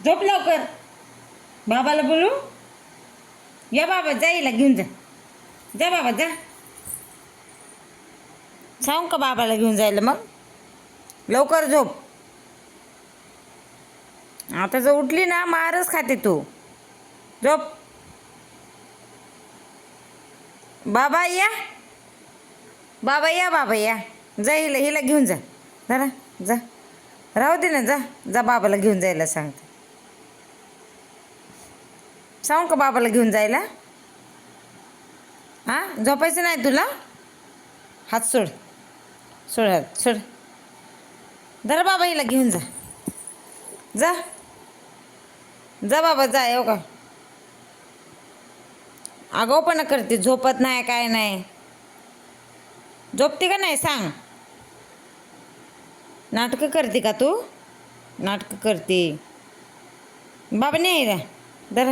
झोप लवकर. बाबाला बोलू. या बाबा, जा हिला घेऊन जा. जा बाबा जा. सांगू का बाबाला घेऊन जायला मग? लवकर झोप. आता जर उठली ना मारच खाते तू. झोप. बाबा या. बाबा या. बाबा या. जा हिला हिला घेऊन जा. जरा जा. राहू दे ना. जा जा बाबाला घेऊन जायला सांगते. सांगू का बाबाला घेऊन जायला? हां, झोपायचं नाही तुला? हात सोड. सोड हात सोड. जरा बाबा हिला घेऊन जा. जा जा बाबा जा. येऊ का? आगाऊपणा करते. झोपत नाही काय नाही. झोपते का नाही सांग? नाटकं करते का तू? नाटकं करते. बाबा नाही रे. जरा